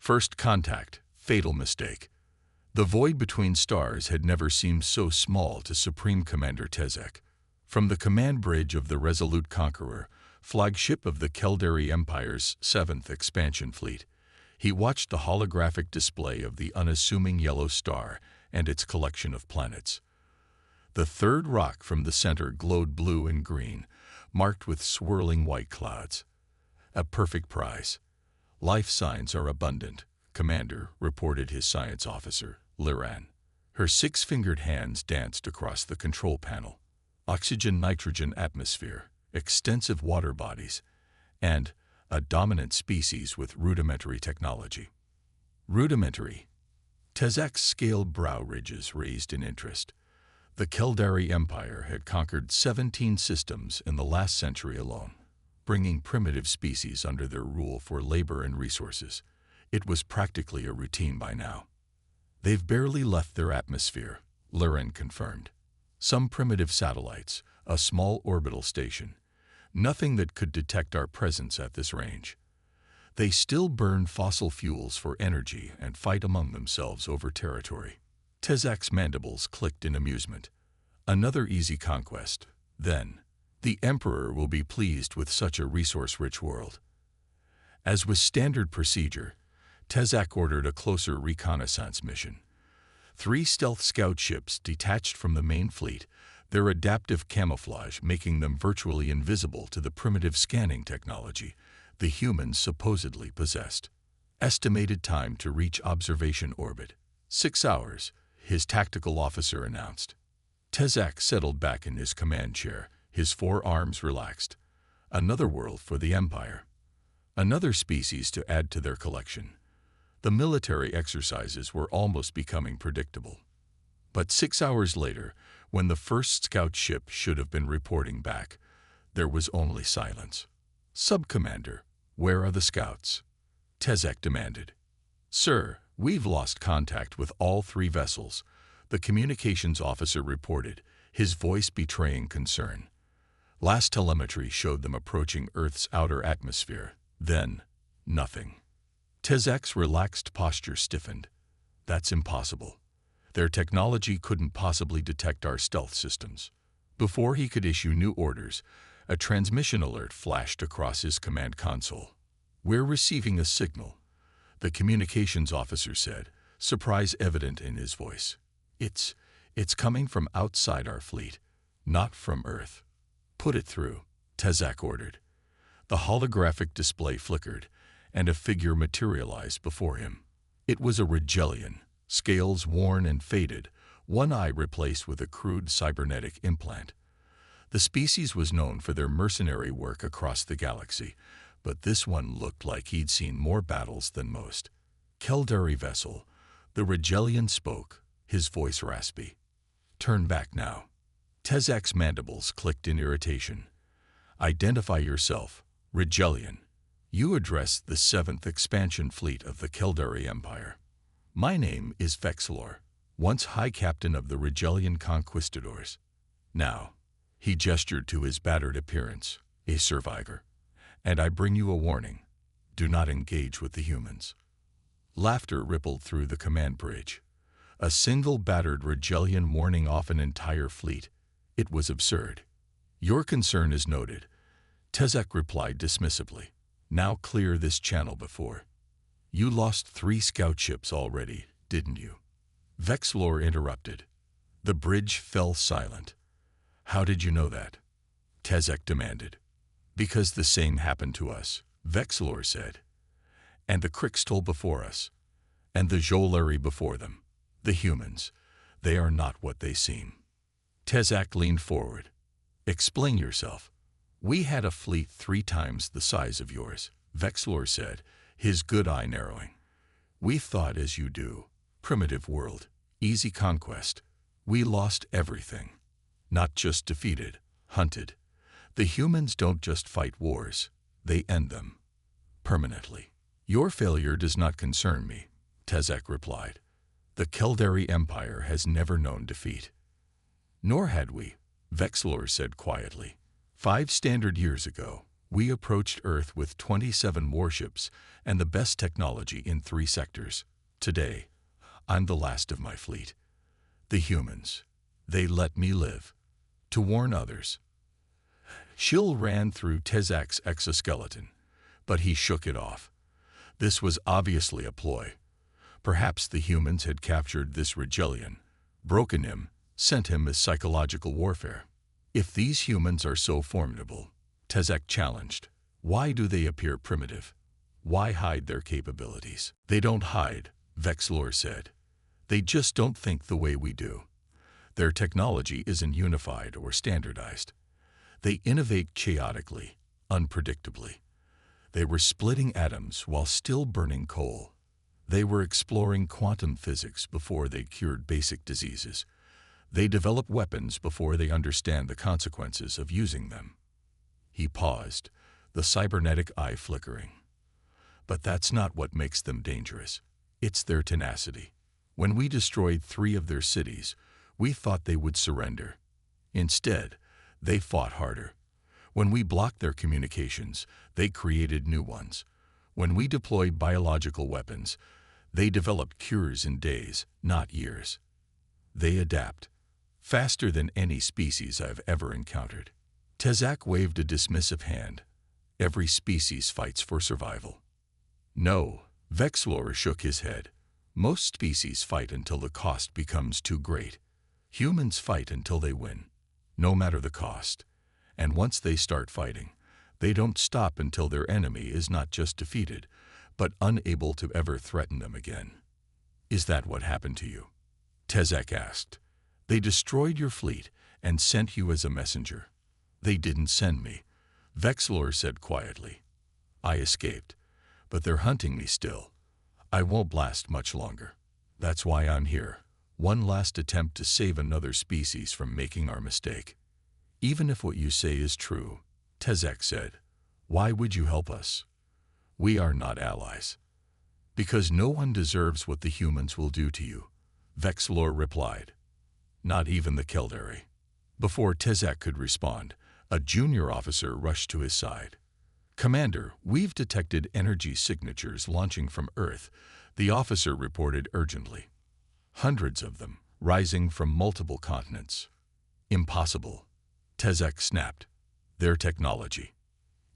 First contact, fatal mistake. The void between stars had never seemed so small to Supreme Commander Tezek. From the command bridge of the Resolute Conqueror, flagship of the Keldari Empire's 7th Expansion Fleet, he watched the holographic display of the unassuming yellow star and its collection of planets. The third rock from the center glowed blue and green, marked with swirling white clouds. A perfect prize. Life signs are abundant, Commander, reported his science officer, Liran. Her 6-fingered hands danced across the control panel. Oxygen, nitrogen atmosphere, extensive water bodies, and a dominant species with rudimentary technology. Rudimentary. Tezek's scaled brow ridges raised in interest. The Keldari Empire had conquered 17 systems in the last century alone, bringing primitive species under their rule for labor and resources. It was practically a routine by now. They've barely left their atmosphere, Liran confirmed. Some primitive satellites, a small orbital station. Nothing that could detect our presence at this range. They still burn fossil fuels for energy and fight among themselves over territory. Tezek's mandibles clicked in amusement. Another easy conquest. Then, the Emperor will be pleased with such a resource-rich world. As was standard procedure, Tezek ordered a closer reconnaissance mission. 3 stealth scout ships detached from the main fleet, their adaptive camouflage making them virtually invisible to the primitive scanning technology the humans supposedly possessed. Estimated time to reach observation orbit. 6 hours, his tactical officer announced. Tezek settled back in his command chair, his forearms relaxed. Another world for the Empire. Another species to add to their collection. The military exercises were almost becoming predictable. But 6 hours later, when the first scout ship should have been reporting back, there was only silence. "Sub-Commander, where are the scouts?" Tezek demanded. "Sir, we've lost contact with all 3 vessels," the communications officer reported, his voice betraying concern. Last telemetry showed them approaching Earth's outer atmosphere. Then, nothing. Tezek's relaxed posture stiffened. "That's impossible. Their technology couldn't possibly detect our stealth systems." Before he could issue new orders, a transmission alert flashed across his command console. "We're receiving a signal," the communications officer said, surprise evident in his voice. It's coming from outside our fleet, not from Earth." "Put it through," Tezek ordered. The holographic display flickered, and a figure materialized before him. It was a Regellian, scales worn and faded, one eye replaced with a crude cybernetic implant. The species was known for their mercenary work across the galaxy, but this one looked like he'd seen more battles than most. "Keldari vessel," the Regellian spoke, his voice raspy. "Turn back now." Tezek's mandibles clicked in irritation. "Identify yourself, Regellian. You address the 7th Expansion Fleet of the Keldari Empire." "My name is Vexlor, once High Captain of the Regellian Conquistadors. Now," he gestured to his battered appearance, "a survivor. And I bring you a warning. Do not engage with the humans." Laughter rippled through the command bridge. A single battered Regellian warning off an entire fleet. It was absurd. "Your concern is noted," Tezek replied dismissively. "Now clear this channel before." "You lost 3 scout ships already, didn't you?" Vexlor interrupted. The bridge fell silent. "How did you know that?" Tezek demanded. "Because the same happened to us," Vexlor said. "And the Krixtol before us. And the Jolari before them. The humans. They are not what they seem." Tezek leaned forward. "Explain yourself." "We had a fleet 3 times the size of yours," Vexlor said, his good eye narrowing. "We thought as you do. Primitive world. Easy conquest. We lost everything. Not just defeated, hunted. The humans don't just fight wars. They end them. Permanently." "Your failure does not concern me," Tezek replied. "The Keldari Empire has never known defeat." "Nor had we," Vexlor said quietly. 5 standard years ago, We approached Earth with 27 warships and the best technology in 3 sectors. Today, I'm the last of my fleet. The humans, they let me live. To warn others. Chill ran through Tezak's exoskeleton, but he shook it off. This was obviously a ploy. Perhaps the humans had captured this Regelian, broken him, sent him as psychological warfare. If these humans are so formidable, Tezak challenged, why do they appear primitive? Why hide their capabilities? They don't hide, Vexlor said. They just don't think the way we do. Their technology isn't unified or standardized. They innovate chaotically, unpredictably. They were splitting atoms while still burning coal. They were exploring quantum physics before they cured basic diseases. They develop weapons before they understand the consequences of using them. He paused, the cybernetic eye flickering. But that's not what makes them dangerous. It's their tenacity. When we destroyed 3 of their cities, we thought they would surrender. Instead, they fought harder. When we blocked their communications, they created new ones. When we deployed biological weapons, they developed cures in days, not years. They adapt. Faster than any species I've ever encountered. Tezak waved a dismissive hand. Every species fights for survival. No, Vexlor shook his head. Most species fight until the cost becomes too great. Humans fight until they win, no matter the cost. And once they start fighting, they don't stop until their enemy is not just defeated, but unable to ever threaten them again. Is that what happened to you? Tezak asked. They destroyed your fleet and sent you as a messenger. They didn't send me, Vexlor said quietly. I escaped, but they're hunting me still. I won't last much longer. That's why I'm here. One last attempt to save another species from making our mistake. Even if what you say is true, Tezak said, why would you help us? We are not allies. Because no one deserves what the humans will do to you, Vexlor replied. Not even the Keldari. Before Tezak could respond, a junior officer rushed to his side. Commander, we've detected energy signatures launching from Earth, the officer reported urgently. Hundreds of them, rising from multiple continents. Impossible, Tezak snapped. Their technology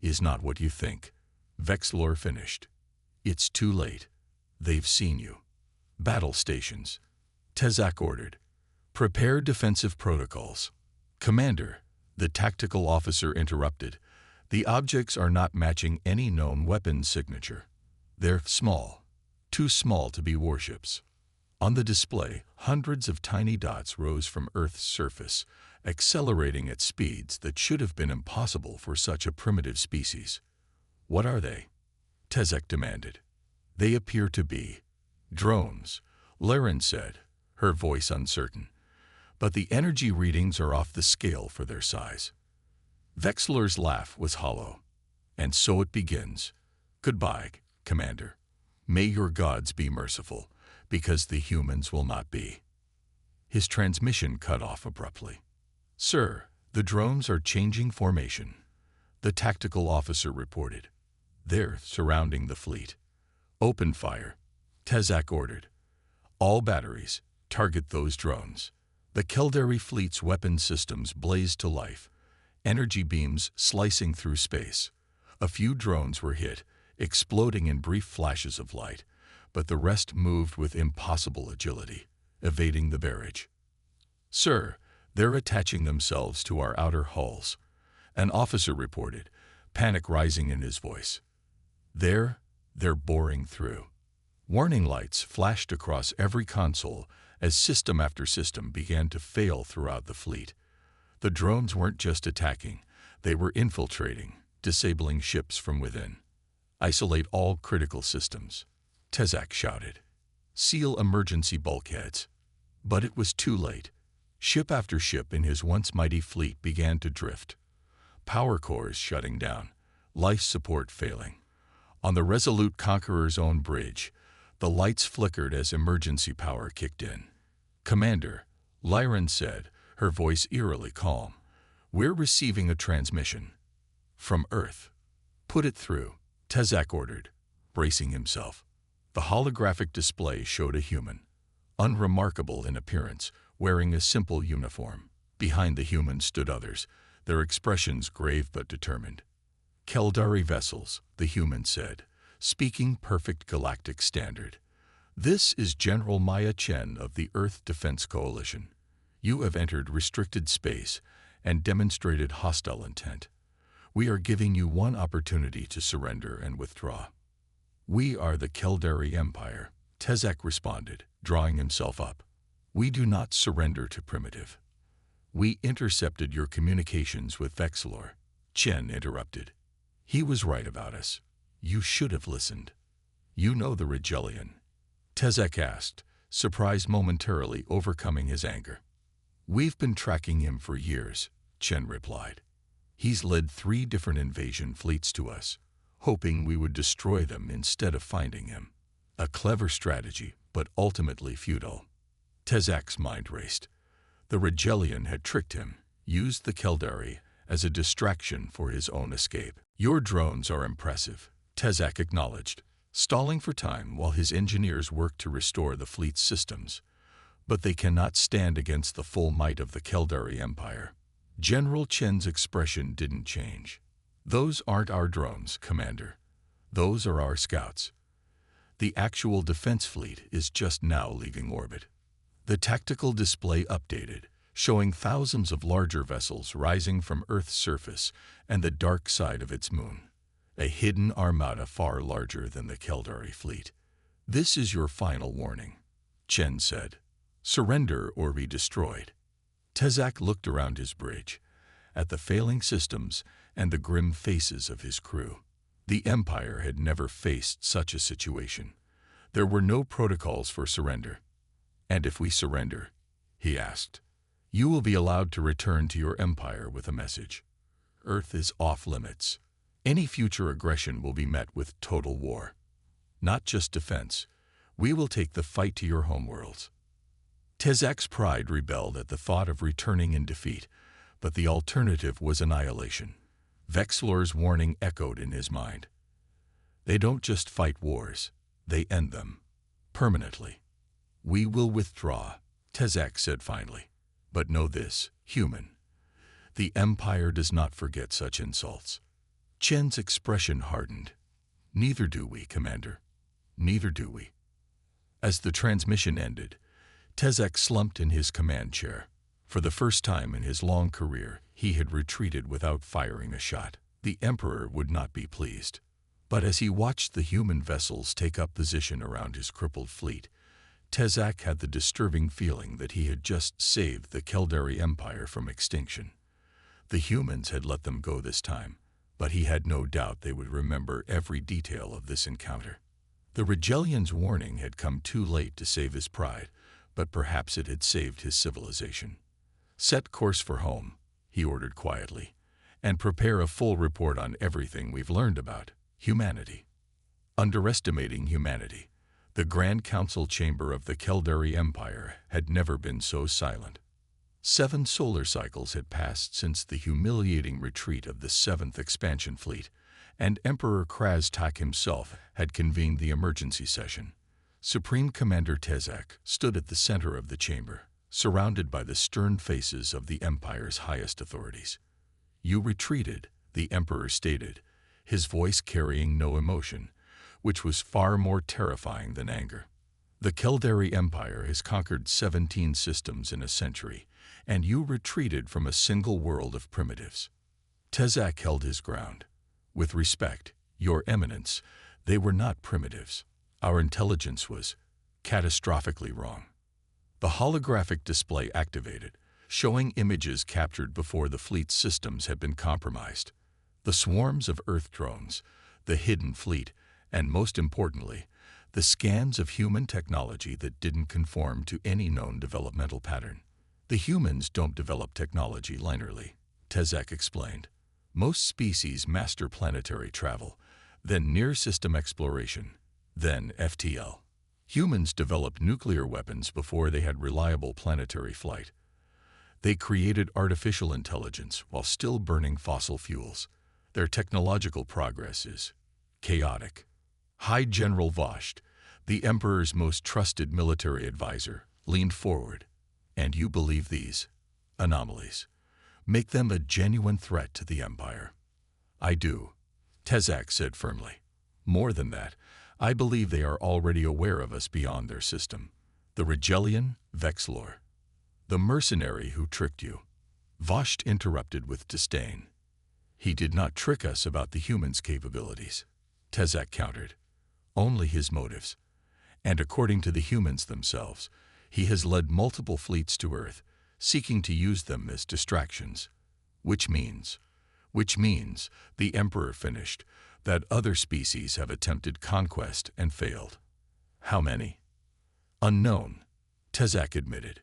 is not what you think, Vexlor finished. It's too late. They've seen you. Battle stations, Tezak ordered. Prepare defensive protocols. Commander, the tactical officer interrupted. The objects are not matching any known weapons signature. They're small, too small to be warships. On the display, hundreds of tiny dots rose from Earth's surface, accelerating at speeds that should have been impossible for such a primitive species. What are they? Tezak demanded. They appear to be drones, Laren said, her voice uncertain. But the energy readings are off the scale for their size. Vexlor's laugh was hollow. And so it begins. Goodbye, Commander. May your gods be merciful, because the humans will not be. His transmission cut off abruptly. Sir, the drones are changing formation, the tactical officer reported. They're surrounding the fleet. Open fire, Tezak ordered. All batteries, target those drones. The Keldari fleet's weapon systems blazed to life, energy beams slicing through space. A few drones were hit, exploding in brief flashes of light, but the rest moved with impossible agility, evading the barrage. Sir, they're attaching themselves to our outer hulls, an officer reported, panic rising in his voice. They're boring through. Warning lights flashed across every console as system after system began to fail throughout the fleet. The drones weren't just attacking, they were infiltrating, disabling ships from within. Isolate all critical systems, Tezak shouted. Seal emergency bulkheads. But it was too late. Ship after ship in his once mighty fleet began to drift. Power cores shutting down, life support failing. On the Resolute Conqueror's own bridge, the lights flickered as emergency power kicked in. Commander, Lyran said, her voice eerily calm, we're receiving a transmission. From Earth. "Put it through," Tezak ordered, bracing himself. The holographic display showed a human, unremarkable in appearance, wearing a simple uniform. Behind the human stood others, their expressions grave but determined. "Keldari vessels," the human said, speaking perfect galactic standard. "This is General Maya Chen of the Earth Defense Coalition. You have entered restricted space and demonstrated hostile intent. We are giving you one opportunity to surrender and withdraw." "We are the Keldari Empire," Tezak responded, drawing himself up. "We do not surrender to primitive." "We intercepted your communications with Vexlor," Chen interrupted. "He was right about us. You should have listened." "You know the Rigelian?" Tezak asked, surprise momentarily overcoming his anger. "We've been tracking him for years," Chen replied. "He's led 3 different invasion fleets to us, hoping we would destroy them instead of finding him. A clever strategy, but ultimately futile." Tezak's mind raced. The Rigelian had tricked him, used the Keldari as a distraction for his own escape. "Your drones are impressive," Tezak acknowledged, stalling for time while his engineers worked to restore the fleet's systems. "But they cannot stand against the full might of the Keldari Empire." General Chen's expression didn't change. "Those aren't our drones, Commander. Those are our scouts. The actual defense fleet is just now leaving orbit." The tactical display updated, showing thousands of larger vessels rising from Earth's surface and the dark side of its moon. A hidden armada far larger than the Keldari fleet. "This is your final warning," Chen said. "Surrender or be destroyed." Tezak looked around his bridge, at the failing systems and the grim faces of his crew. The Empire had never faced such a situation. There were no protocols for surrender. "And if we surrender," he asked, "you will be allowed to return to your empire with a message. Earth is off limits. Any future aggression will be met with total war. Not just defense. We will take the fight to your homeworlds." Tezak's pride rebelled at the thought of returning in defeat, but the alternative was annihilation. Vexlor's warning echoed in his mind. "They don't just fight wars, they end them. Permanently." "We will withdraw," Tezak said finally. "But know this, human. The Empire does not forget such insults." Chen's expression hardened. "Neither do we, Commander. Neither do we." As the transmission ended, Tezak slumped in his command chair. For the first time in his long career, he had retreated without firing a shot. The Emperor would not be pleased. But as he watched the human vessels take up position around his crippled fleet, Tezak had the disturbing feeling that he had just saved the Keldari Empire from extinction. The humans had let them go this time, but he had no doubt they would remember every detail of this encounter. The Rigelian's warning had come too late to save his pride, but perhaps it had saved his civilization. "Set course for home," he ordered quietly, "and prepare a full report on everything we've learned about humanity." Underestimating humanity, the Grand Council chamber of the Keldari Empire had never been so silent. 7 solar cycles had passed since the humiliating retreat of the 7th Expansion Fleet, and Emperor Krastak himself had convened the emergency session. Supreme Commander Tezak stood at the center of the chamber, surrounded by the stern faces of the Empire's highest authorities. "You retreated," the Emperor stated, his voice carrying no emotion, which was far more terrifying than anger. "The Keldari Empire has conquered 17 systems in a century, and you retreated from a single world of primitives." Tezak held his ground. "With respect, Your Eminence, they were not primitives. Our intelligence was catastrophically wrong." The holographic display activated, showing images captured before the fleet's systems had been compromised. The swarms of Earth drones, the hidden fleet, and most importantly, the scans of human technology that didn't conform to any known developmental pattern. "The humans don't develop technology linearly," Tezak explained. "Most species master planetary travel, then near-system exploration, then FTL. Humans developed nuclear weapons before they had reliable planetary flight. They created artificial intelligence while still burning fossil fuels. Their technological progress is chaotic. High General Vosht, the Emperor's most trusted military advisor, leaned forward. And you believe these anomalies make them a genuine threat to the Empire? I do, Tezak said firmly. More than that, I believe they are already aware of us beyond their system. The Rigelian Vexlor, the mercenary who tricked you. Vosht interrupted with disdain. He did not trick us about the humans' capabilities, Tezak countered. Only his motives. And according to the humans themselves, he has led multiple fleets to Earth, seeking to use them as distractions. Which means, the Emperor finished, that other species have attempted conquest and failed. How many? Unknown, Tezak admitted.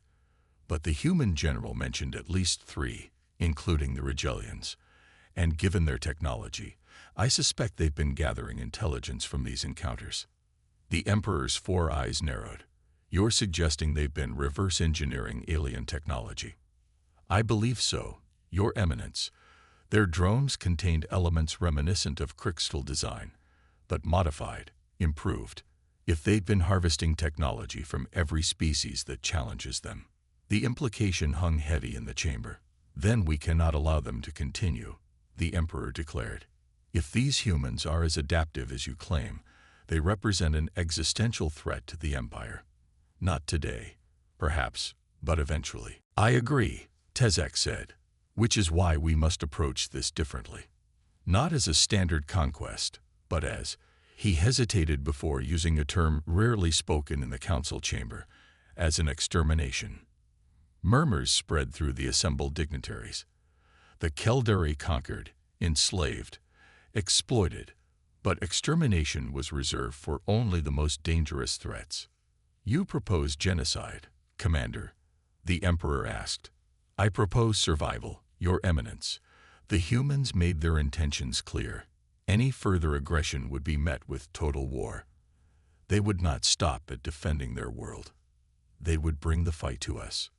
But the human general mentioned at least 3, including the Rigelians. And given their technology, I suspect they've been gathering intelligence from these encounters. The Emperor's 4 eyes narrowed. You're suggesting they've been reverse engineering alien technology? I believe so, Your Eminence. Their drones contained elements reminiscent of crystal design, but modified, improved. If they'd been harvesting technology from every species that challenges them, the implication hung heavy in the chamber. Then we cannot allow them to continue, the Emperor declared. If these humans are as adaptive as you claim, they represent an existential threat to the Empire. Not today, perhaps, but eventually. I agree, Tezak said, which is why we must approach this differently. Not as a standard conquest, but as, he hesitated before using a term rarely spoken in the council chamber, as an extermination. Murmurs spread through the assembled dignitaries. The Keldari conquered, enslaved, exploited, but extermination was reserved for only the most dangerous threats. You propose genocide, Commander, the Emperor asked. I propose survival, Your Eminence. The humans made their intentions clear. Any further aggression would be met with total war. They would not stop at defending their world. They would bring the fight to us.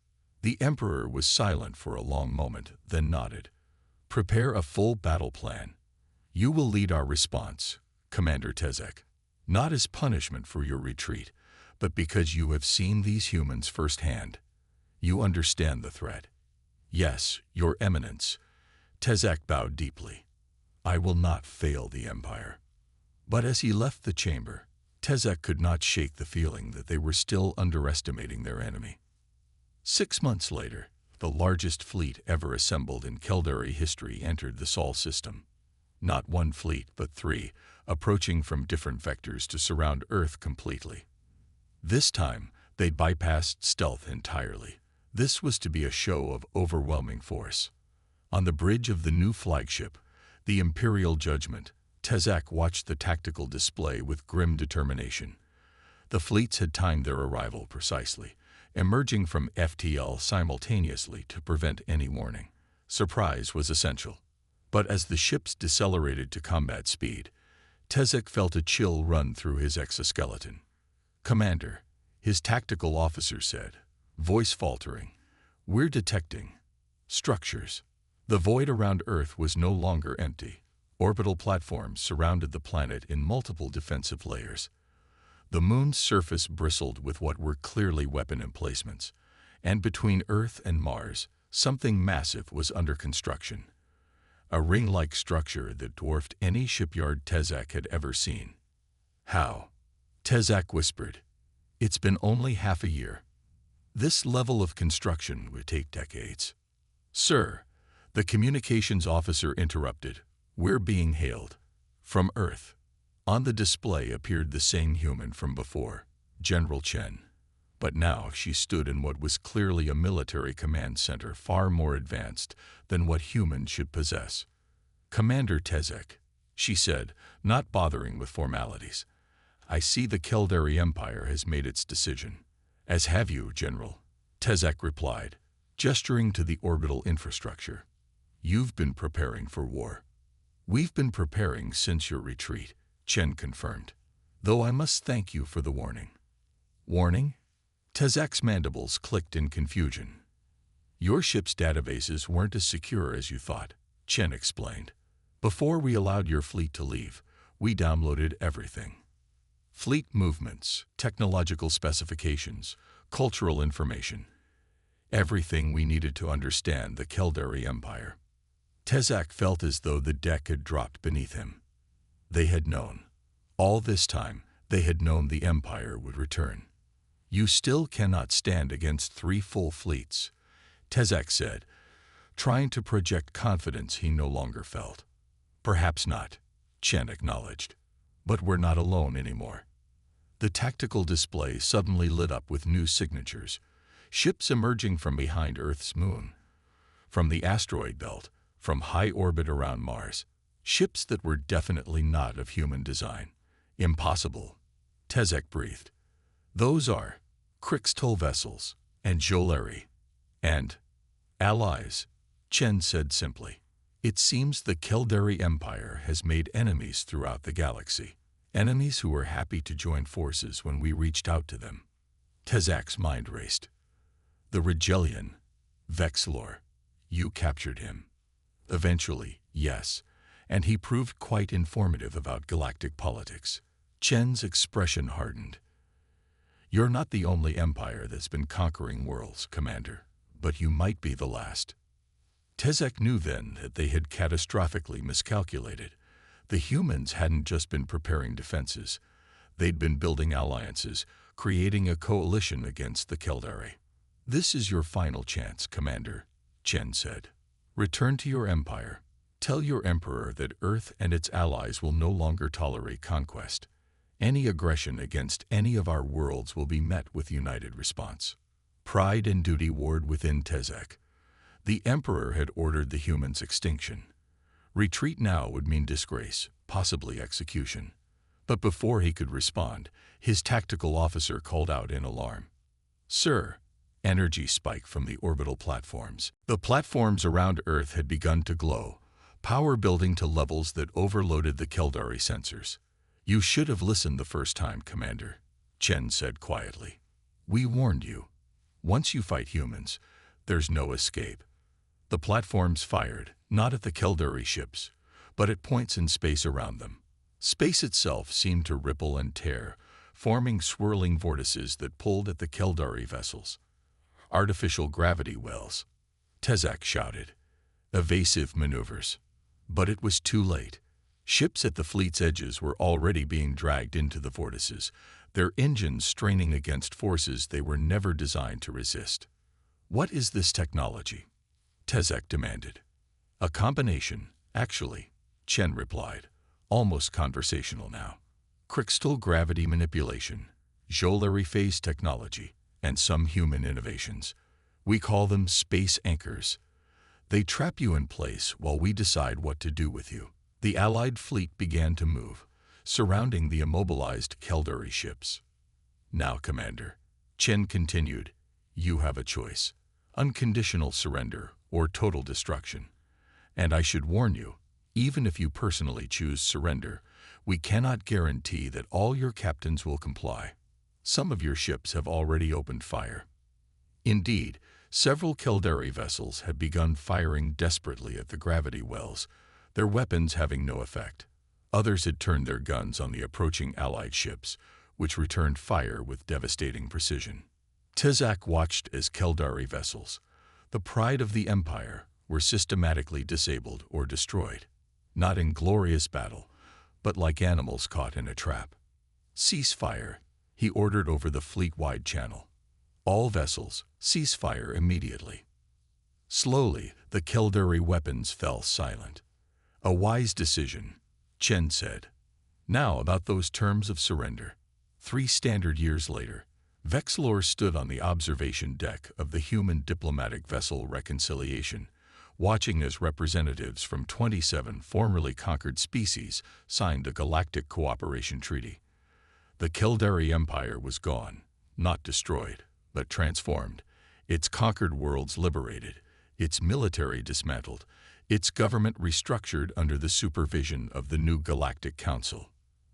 The Emperor was silent for a long moment, then nodded. Prepare a full battle plan. You will lead our response, Commander Tezak, not as punishment for your retreat, but because you have seen these humans firsthand. You understand the threat. Yes, Your Eminence. Tezak bowed deeply. I will not fail the Empire. But as he left the chamber, Tezak could not shake the feeling that they were still underestimating their enemy. 6 months later, the largest fleet ever assembled in Keldari history entered the Sol system. Not 1 fleet, but 3, approaching from different vectors to surround Earth completely. This time, they'd bypassed stealth entirely. This was to be a show of overwhelming force. On the bridge of the new flagship, the Imperial Judgment, Tezak watched the tactical display with grim determination. The fleets had timed their arrival precisely, emerging from FTL simultaneously to prevent any warning. Surprise was essential. But as the ships decelerated to combat speed, Tezak felt a chill run through his exoskeleton. Commander, his tactical officer said, voice faltering, we're detecting structures. The void around Earth was no longer empty. Orbital platforms surrounded the planet in multiple defensive layers. The moon's surface bristled with what were clearly weapon emplacements, and between Earth and Mars, something massive was under construction. A ring-like structure that dwarfed any shipyard Tezak had ever seen. How? Tezak whispered. It's been only half a year. This level of construction would take decades. Sir, the communications officer interrupted. We're being hailed. From Earth. On the display appeared the same human from before, General Chen. But now she stood in what was clearly a military command center far more advanced than what humans should possess. Commander Tezak, she said, not bothering with formalities. I see the Keldari Empire has made its decision. As have you, General, Tezak replied, gesturing to the orbital infrastructure. You've been preparing for war. We've been preparing since your retreat, Chen confirmed. Though I must thank you for the warning. Warning? Tezak's mandibles clicked in confusion. Your ship's databases weren't as secure as you thought, Chen explained. Before we allowed your fleet to leave, we downloaded everything. Fleet movements, technological specifications, cultural information. Everything we needed to understand the Caldari Empire. Tezak felt as though the deck had dropped beneath him. They had known. All this time, they had known the Empire would return. You still cannot stand against 3 full fleets, Tezak said, trying to project confidence he no longer felt. Perhaps not, Chen acknowledged. But we're not alone anymore. The tactical display suddenly lit up with new signatures, ships emerging from behind Earth's moon, from the asteroid belt, from high orbit around Mars, ships that were definitely not of human design. Impossible, Tezek breathed. Those are Crixtal vessels and Joleri, and allies, Chen said simply. It seems the Caldari Empire has made enemies throughout the galaxy, enemies who were happy to join forces when we reached out to them. Tezak's mind raced. The Rigelian, Vexlor, you captured him. Eventually, yes, and he proved quite informative about galactic politics. Chen's expression hardened. You're not the only empire that's been conquering worlds, Commander, but you might be the last. Tezek knew then that they had catastrophically miscalculated. The humans hadn't just been preparing defenses. They'd been building alliances, creating a coalition against the Caldari. This is your final chance, Commander, Chen said. Return to your empire. Tell your emperor that Earth and its allies will no longer tolerate conquest. Any aggression against any of our worlds will be met with united response. Pride and duty warred within Tezek. The emperor had ordered the humans' extinction. Retreat now would mean disgrace, possibly execution. But before he could respond, his tactical officer called out in alarm. Sir, energy spike from the orbital platforms. The platforms around Earth had begun to glow, power building to levels that overloaded the Caldari sensors. You should have listened the first time, Commander, Chen said quietly. We warned you. Once you fight humans, there's no escape. The platforms fired, not at the Caldari ships, but at points in space around them. Space itself seemed to ripple and tear, forming swirling vortices that pulled at the Caldari vessels. Artificial gravity wells, Tezak shouted. Evasive maneuvers. But it was too late. Ships at the fleet's edges were already being dragged into the vortices, their engines straining against forces they were never designed to resist. What is this technology? Tezek demanded. A combination, actually, Chen replied, almost conversational now. Crystal gravity manipulation, Joleri phase technology, and some human innovations. We call them space anchors. They trap you in place while we decide what to do with you. The Allied fleet began to move, surrounding the immobilized Caldari ships. Now, Commander, Chen continued, you have a choice. Unconditional surrender or total destruction. And I should warn you, even if you personally choose surrender, we cannot guarantee that all your captains will comply. Some of your ships have already opened fire. Indeed, several Caldari vessels had begun firing desperately at the gravity wells, their weapons having no effect. Others had turned their guns on the approaching Allied ships, which returned fire with devastating precision. Tezak watched as Caldari vessels, the pride of the Empire, were systematically disabled or destroyed, not in glorious battle, but like animals caught in a trap. Cease fire, he ordered over the fleet-wide channel. All vessels, cease fire immediately. Slowly, the Caldari weapons fell silent. A wise decision, Chen said. Now about those terms of surrender. 3 standard years later, Vexlor stood on the observation deck of the human diplomatic vessel Reconciliation, watching as representatives from 27 formerly conquered species signed a galactic cooperation treaty. The Caldari Empire was gone, not destroyed, but transformed, its conquered worlds liberated, its military dismantled, its government restructured under the supervision of the new Galactic Council.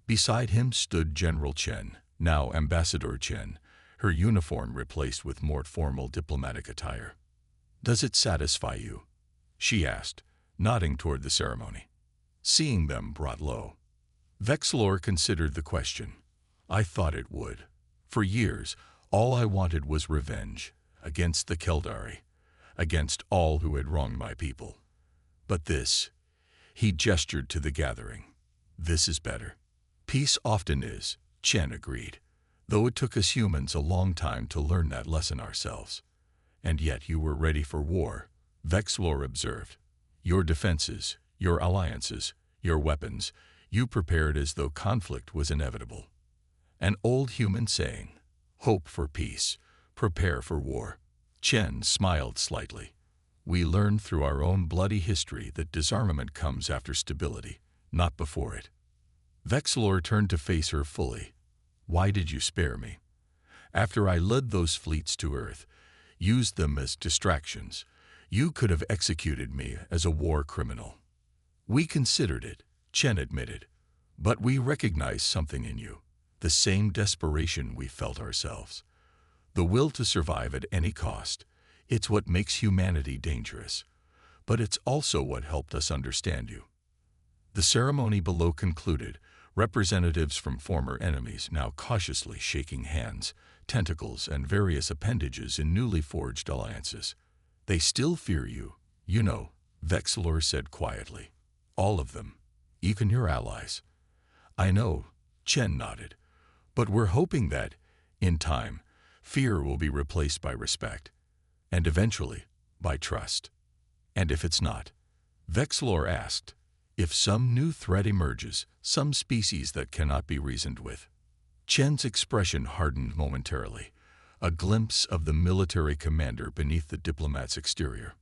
Beside him stood General Chen, now Ambassador Chen, her uniform replaced with more formal diplomatic attire. Does it satisfy you? She asked, nodding toward the ceremony. Seeing them brought low. Vexlor considered the question. I thought it would. For years, all I wanted was revenge, against the Keldari, against all who had wronged my people. But this, he gestured to the gathering. This is better. Peace often is, Chen agreed, though it took us humans a long time to learn that lesson ourselves. And yet you were ready for war, Vexlor observed. Your defenses, your alliances, your weapons, you prepared as though conflict was inevitable. An old human saying, hope for peace, prepare for war. Chen smiled slightly. We learned through our own bloody history that disarmament comes after stability, not before it. Vexlor turned to face her fully. Why did you spare me? After I led those fleets to Earth, used them as distractions, you could have executed me as a war criminal. We considered it, Chen admitted, but we recognized something in you, the same desperation we felt ourselves. The will to survive at any cost. It's what makes humanity dangerous, but it's also what helped us understand you. The ceremony below concluded, representatives from former enemies now cautiously shaking hands, tentacles, and various appendages in newly forged alliances. They still fear you, you know, Vexlor said quietly. All of them, even your allies. I know, Chen nodded, but we're hoping that, in time, fear will be replaced by respect, and eventually, by trust. And if it's not, Vexlor asked, if some new threat emerges, some species that cannot be reasoned with. Chen's expression hardened momentarily, a glimpse of the military commander beneath the diplomat's exterior.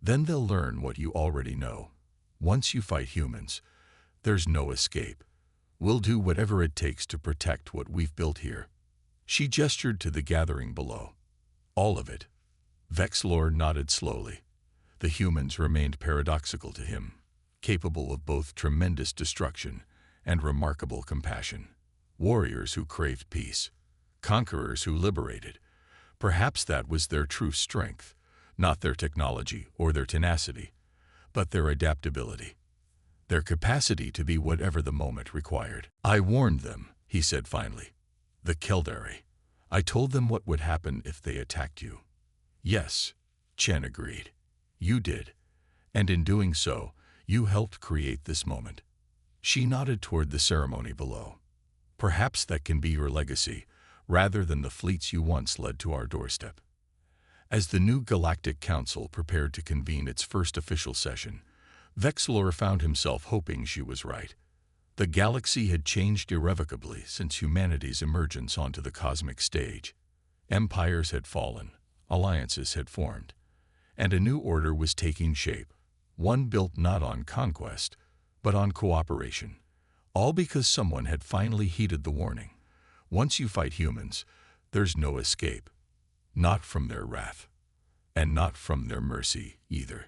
Then they'll learn what you already know. Once you fight humans, there's no escape. We'll do whatever it takes to protect what we've built here. She gestured to the gathering below. All of it. Vexlor nodded slowly. The humans remained paradoxical to him, capable of both tremendous destruction and remarkable compassion. Warriors who craved peace, conquerors who liberated. Perhaps that was their true strength, not their technology or their tenacity, but their adaptability, their capacity to be whatever the moment required. I warned them, he said finally. The Keldari. I told them what would happen if they attacked you. Yes, Chen agreed. You did. And in doing so, you helped create this moment. She nodded toward the ceremony below. Perhaps that can be your legacy, rather than the fleets you once led to our doorstep. As the new Galactic Council prepared to convene its first official session, Vexlor found himself hoping she was right. The galaxy had changed irrevocably since humanity's emergence onto the cosmic stage. Empires had fallen, alliances had formed, and a new order was taking shape, one built not on conquest, but on cooperation. All because someone had finally heeded the warning. Once you fight humans, there's no escape. Not from their wrath, and not from their mercy either.